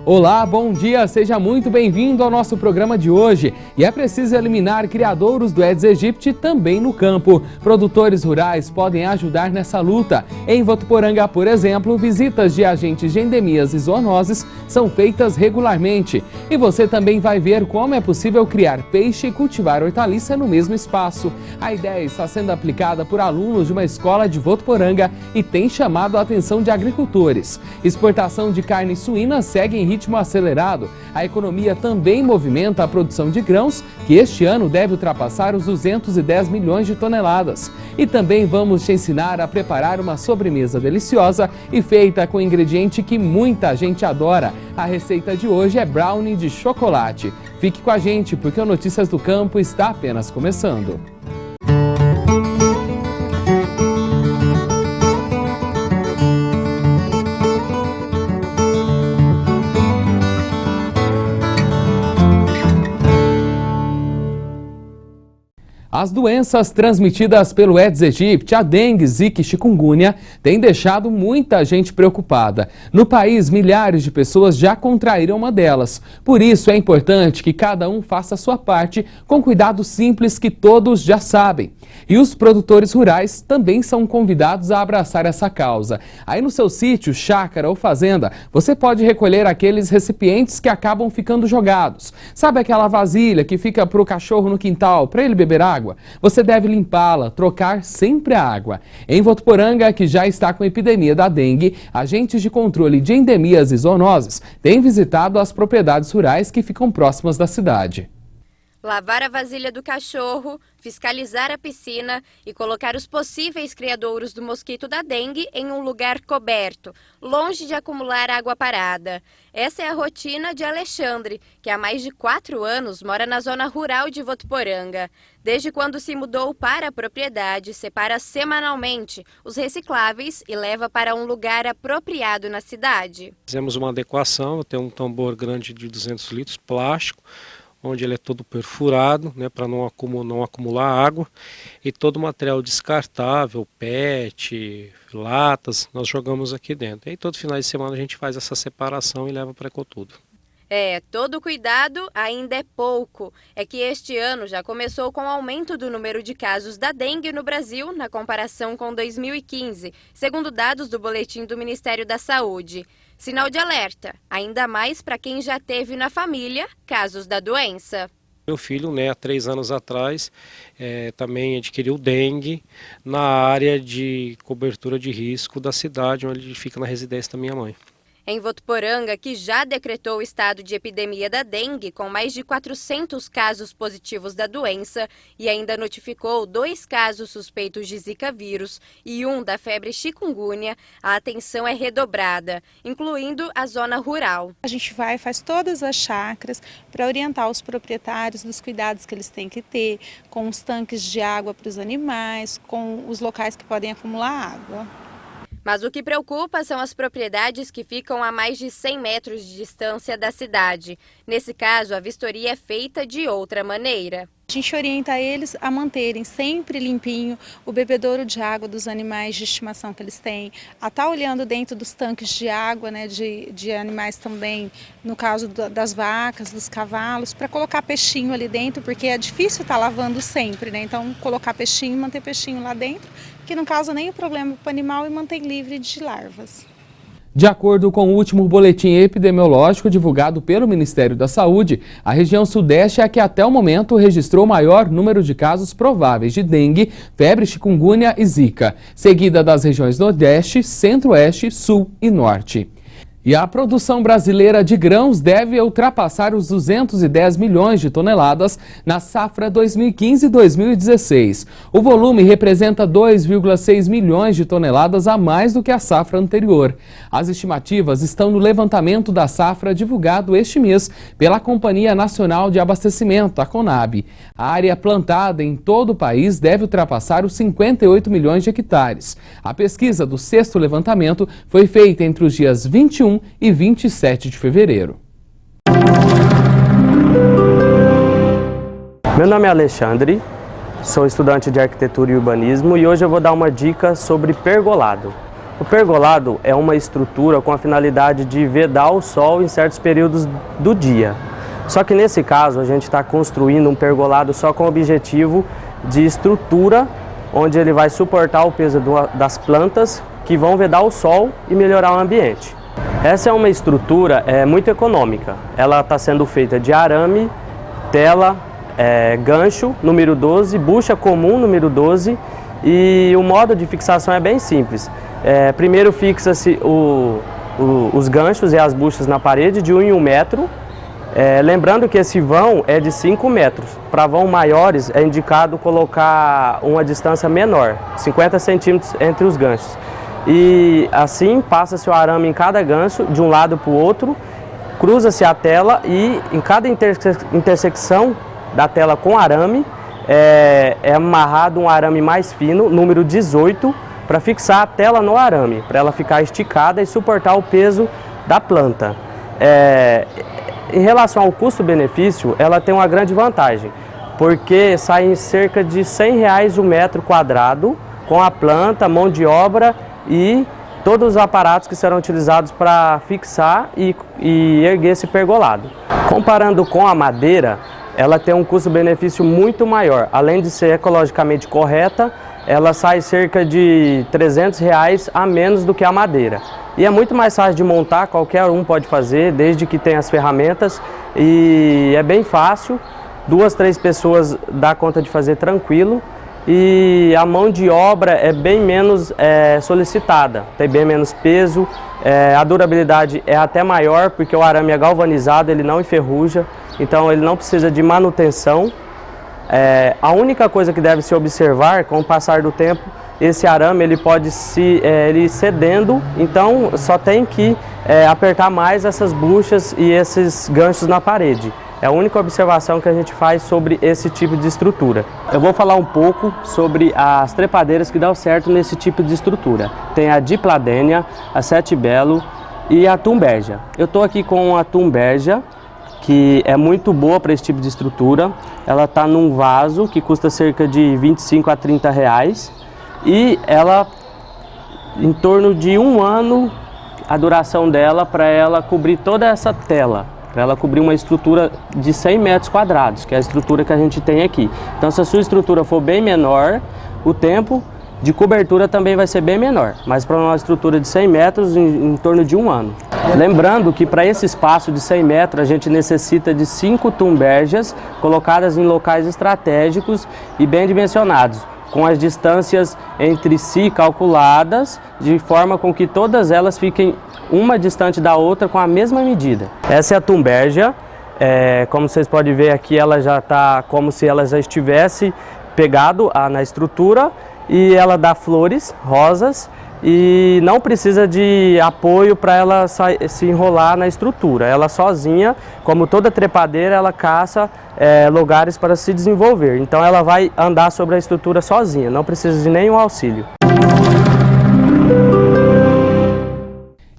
Olá, bom dia, seja muito bem-vindo ao nosso programa de hoje. E é preciso eliminar criadouros do Aedes aegypti também no campo. Produtores rurais podem ajudar nessa luta. Em Votuporanga, por exemplo, visitas de agentes de endemias e zoonoses são feitas regularmente. E você também vai ver como é possível criar peixe e cultivar hortaliça no mesmo espaço. A ideia está sendo aplicada por alunos de uma escola de Votuporanga e tem chamado a atenção de agricultores. Exportação de carne suína segue em ritmo acelerado. A economia também movimenta a produção de grãos, que este ano deve ultrapassar os 210 milhões de toneladas. E também vamos te ensinar a preparar uma sobremesa deliciosa e feita com ingrediente que muita gente adora. A receita de hoje é brownie de chocolate. Fique com a gente, porque o Notícias do Campo está apenas começando. As doenças transmitidas pelo Aedes aegypti, a dengue, zika e chikungunya, têm deixado muita gente preocupada. No país, milhares de pessoas já contraíram uma delas. Por isso, é importante que cada um faça a sua parte com cuidados simples que todos já sabem. E os produtores rurais também são convidados a abraçar essa causa. Aí no seu sítio, chácara ou fazenda, você pode recolher aqueles recipientes que acabam ficando jogados. Sabe aquela vasilha que fica para o cachorro no quintal, para ele beber água? Você deve limpá-la, trocar sempre a água. Em Votuporanga, que já está com a epidemia da dengue, agentes de controle de endemias e zoonoses têm visitado as propriedades rurais que ficam próximas da cidade. Lavar a vasilha do cachorro, fiscalizar a piscina e colocar os possíveis criadouros do mosquito da dengue em um lugar coberto, longe de acumular água parada. Essa é a rotina de Alexandre, que há mais de 4 anos mora na zona rural de Votuporanga. Desde quando se mudou para a propriedade, separa semanalmente os recicláveis e leva para um lugar apropriado na cidade. Fizemos uma adequação, tem um tambor grande de 200 litros, plástico, onde ele é todo perfurado, né, para não acumular água, e todo o material descartável, PET, latas, nós jogamos aqui dentro. E aí, todo final de semana a gente faz essa separação e leva para Ecotudo. Todo cuidado ainda é pouco. É que este ano já começou com o aumento do número de casos da dengue no Brasil na comparação com 2015, segundo dados do boletim do Ministério da Saúde. Sinal de alerta, ainda mais para quem já teve na família casos da doença. Meu filho, há 3 anos atrás, também adquiriu dengue na área de cobertura de risco da cidade, onde ele fica na residência da minha mãe. Em Votuporanga, que já decretou o estado de epidemia da dengue, com mais de 400 casos positivos da doença, e ainda notificou 2 casos suspeitos de Zika vírus e 1 da febre chikungunya, a atenção é redobrada, incluindo a zona rural. A gente faz todas as chácaras para orientar os proprietários dos cuidados que eles têm que ter, com os tanques de água para os animais, com os locais que podem acumular água. Mas o que preocupa são as propriedades que ficam a mais de 100 metros de distância da cidade. Nesse caso, a vistoria é feita de outra maneira. A gente orienta eles a manterem sempre limpinho o bebedouro de água dos animais de estimação que eles têm, a estar olhando dentro dos tanques de água, né, de animais também, no caso das vacas, dos cavalos, para colocar peixinho ali dentro, porque é difícil estar lavando sempre, né? Então colocar peixinho, manter peixinho lá dentro, que não causa nenhum problema para o animal e mantém livre de larvas. De acordo com o último boletim epidemiológico divulgado pelo Ministério da Saúde, a região sudeste é a que até o momento registrou o maior número de casos prováveis de dengue, febre chikungunya e zika, seguida das regiões nordeste, centro-oeste, sul e norte. E a produção brasileira de grãos deve ultrapassar os 210 milhões de toneladas na safra 2015-2016. O volume representa 2,6 milhões de toneladas a mais do que a safra anterior. As estimativas estão no levantamento da safra divulgado este mês pela Companhia Nacional de Abastecimento, a Conab. A área plantada em todo o país deve ultrapassar os 58 milhões de hectares. A pesquisa do 6º levantamento foi feita entre os dias 21 e 27 de fevereiro. Meu nome é Alexandre, sou estudante de arquitetura e urbanismo e hoje eu vou dar uma dica sobre pergolado. O pergolado é uma estrutura com a finalidade de vedar o sol em certos períodos do dia. Só que nesse caso a gente está construindo um pergolado só com o objetivo de estrutura, onde ele vai suportar o peso das plantas que vão vedar o sol e melhorar o ambiente. Essa é uma estrutura muito econômica. Ela está sendo feita de arame, tela, gancho número 12, bucha comum número 12 e o modo de fixação é bem simples. Primeiro fixa-se os ganchos e as buchas na parede de 1 em 1 metro. Lembrando que esse vão é de 5 metros. Para vão maiores é indicado colocar uma distância menor, 50 centímetros entre os ganchos. E assim passa-se o arame em cada gancho, de um lado para o outro, cruza-se a tela e em cada intersecção da tela com arame é amarrado um arame mais fino, número 18, para fixar a tela no arame, para ela ficar esticada e suportar o peso da planta. Em relação ao custo-benefício, ela tem uma grande vantagem, porque sai em cerca de R$100 o metro quadrado, com a planta, mão de obra e todos os aparatos que serão utilizados para fixar e erguer esse pergolado. Comparando com a madeira, ela tem um custo-benefício muito maior. Além de ser ecologicamente correta, ela sai cerca de R$300 a menos do que a madeira. E é muito mais fácil de montar, qualquer um pode fazer, desde que tenha as ferramentas. E é bem fácil, 2, 3 pessoas dá conta de fazer tranquilo. E a mão de obra é bem menos solicitada, tem bem menos peso. A durabilidade é até maior, porque o arame é galvanizado, ele não enferruja, então ele não precisa de manutenção. A única coisa que deve se observar, com o passar do tempo, esse arame ele pode ir cedendo, então só tem que apertar mais essas buchas e esses ganchos na parede. É a única observação que a gente faz sobre esse tipo de estrutura. Eu vou falar um pouco sobre as trepadeiras que dão certo nesse tipo de estrutura. Tem a Dipladenia, a Sete Belo e a Thunbergia. Eu estou aqui com a Thunbergia, que é muito boa para esse tipo de estrutura. Ela está num vaso que custa cerca de 25 a 30 reais. E ela, em torno de 1 ano, a duração dela para ela cobrir toda essa tela, para ela cobrir uma estrutura de 100 metros quadrados, que é a estrutura que a gente tem aqui. Então, se a sua estrutura for bem menor, o tempo de cobertura também vai ser bem menor, mas para uma estrutura de 100 metros, em torno de 1 ano. Lembrando que para esse espaço de 100 metros, a gente necessita de 5 Thunbergias colocadas em locais estratégicos e bem dimensionados, com as distâncias entre si calculadas, de forma com que todas elas fiquem uma distante da outra com a mesma medida. Essa é a Thunbergia, como vocês podem ver aqui, ela já está como se ela já estivesse pegado na estrutura, e ela dá flores rosas e não precisa de apoio para ela se enrolar na estrutura. Ela sozinha, como toda trepadeira, ela caça lugares para se desenvolver. Então ela vai andar sobre a estrutura sozinha, não precisa de nenhum auxílio.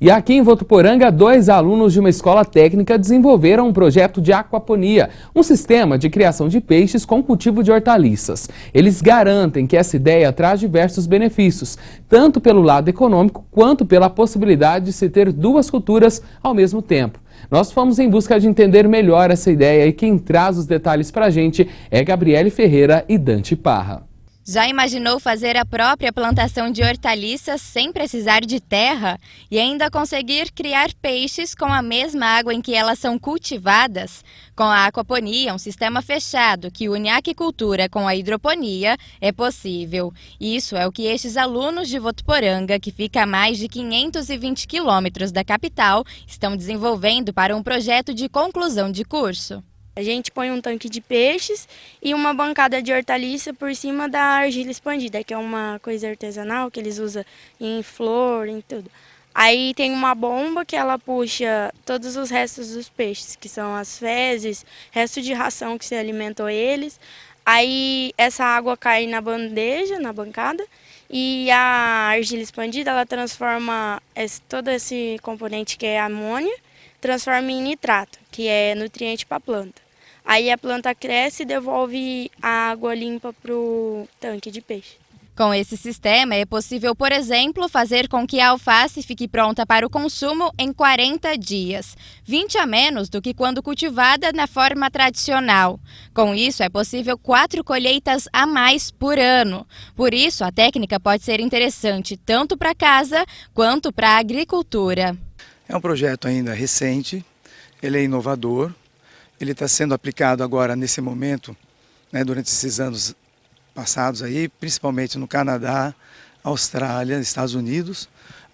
E aqui em Votuporanga, 2 alunos de uma escola técnica desenvolveram um projeto de aquaponia, um sistema de criação de peixes com cultivo de hortaliças. Eles garantem que essa ideia traz diversos benefícios, tanto pelo lado econômico quanto pela possibilidade de se ter 2 culturas ao mesmo tempo. Nós fomos em busca de entender melhor essa ideia e quem traz os detalhes para a gente é Gabriele Ferreira e Dante Parra. Já imaginou fazer a própria plantação de hortaliças sem precisar de terra e ainda conseguir criar peixes com a mesma água em que elas são cultivadas? Com a aquaponia, um sistema fechado que une a aquicultura com a hidroponia, é possível. Isso é o que estes alunos de Votuporanga, que fica a mais de 520 quilômetros da capital, estão desenvolvendo para um projeto de conclusão de curso. A gente põe um tanque de peixes e uma bancada de hortaliça por cima da argila expandida, que é uma coisa artesanal que eles usam em flor, em tudo. Aí tem uma bomba que ela puxa todos os restos dos peixes, que são as fezes, resto de ração que se alimentou eles. Aí essa água cai na bandeja, na bancada, e a argila expandida ela transforma todo esse componente que é amônia, transforma em nitrato, que é nutriente para a planta. Aí a planta cresce e devolve a água limpa para o tanque de peixe. Com esse sistema, é possível, por exemplo, fazer com que a alface fique pronta para o consumo em 40 dias, 20 a menos do que quando cultivada na forma tradicional. Com isso, é possível 4 colheitas a mais por ano. Por isso, a técnica pode ser interessante tanto para casa quanto para a agricultura. É um projeto ainda recente, ele é inovador, ele está sendo aplicado agora nesse momento, né, durante esses anos passados aí, principalmente no Canadá, Austrália, Estados Unidos,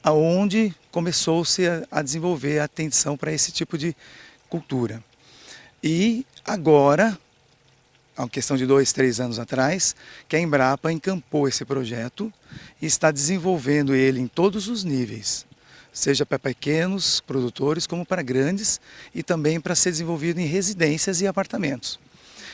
aonde começou-se a desenvolver a atenção para esse tipo de cultura. E agora, a questão de 2, 3 anos atrás, que a Embrapa encampou esse projeto e está desenvolvendo ele em todos os níveis, seja para pequenos produtores como para grandes, e também para ser desenvolvido em residências e apartamentos.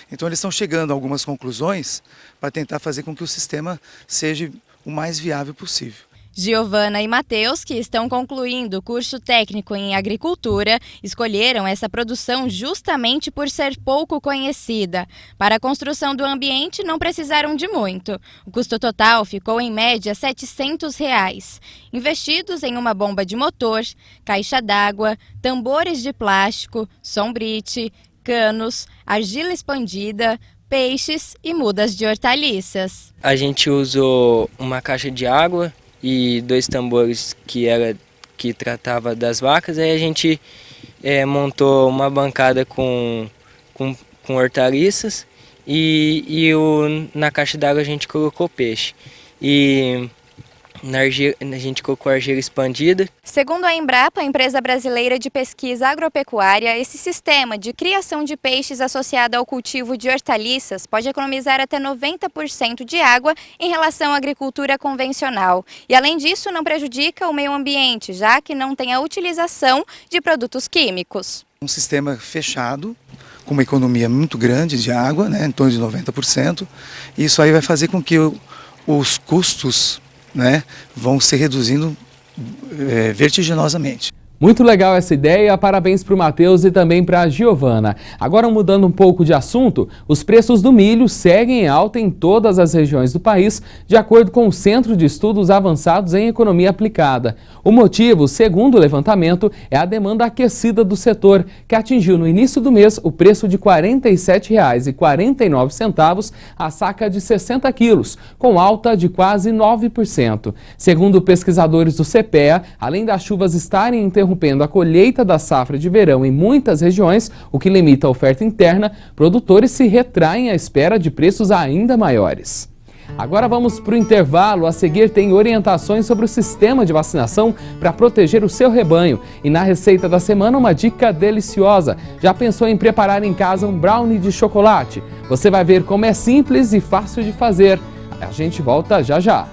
Então eles estão chegando a algumas conclusões para tentar fazer com que o sistema seja o mais viável possível. Giovana e Matheus, que estão concluindo o curso técnico em agricultura, escolheram essa produção justamente por ser pouco conhecida. Para a construção do ambiente não precisaram de muito. O custo total ficou em média R$ 700, investidos em uma bomba de motor, caixa d'água, tambores de plástico, sombrite, canos, argila expandida, peixes e mudas de hortaliças. A gente usou uma caixa de água e 2 tambores que tratava das vacas. Aí a gente montou uma bancada com hortaliças e na caixa d'água a gente colocou peixe. E a gente colocou argila expandida. Segundo a Embrapa, a empresa brasileira de pesquisa agropecuária, esse sistema de criação de peixes associado ao cultivo de hortaliças pode economizar até 90% de água em relação à agricultura convencional. E além disso, não prejudica o meio ambiente, já que não tem a utilização de produtos químicos. Um sistema fechado, com uma economia muito grande de água, né, em torno de 90%. E isso aí vai fazer com que os custos, né, vão se reduzindo vertiginosamente. Muito legal essa ideia, parabéns para o Matheus e também para a Giovana. Agora, mudando um pouco de assunto, os preços do milho seguem em alta em todas as regiões do país, de acordo com o Centro de Estudos Avançados em Economia Aplicada. O motivo, segundo o levantamento, é a demanda aquecida do setor, que atingiu no início do mês o preço de R$ 47,49 a saca de 60 quilos, com alta de quase 9%. Segundo pesquisadores do CPEA, além das chuvas estarem interrompendo a colheita da safra de verão em muitas regiões, o que limita a oferta interna, produtores se retraem à espera de preços ainda maiores. Agora vamos para o intervalo. A seguir tem orientações sobre o sistema de vacinação para proteger o seu rebanho. E na receita da semana, uma dica deliciosa. Já pensou em preparar em casa um brownie de chocolate? Você vai ver como é simples e fácil de fazer. A gente volta já já.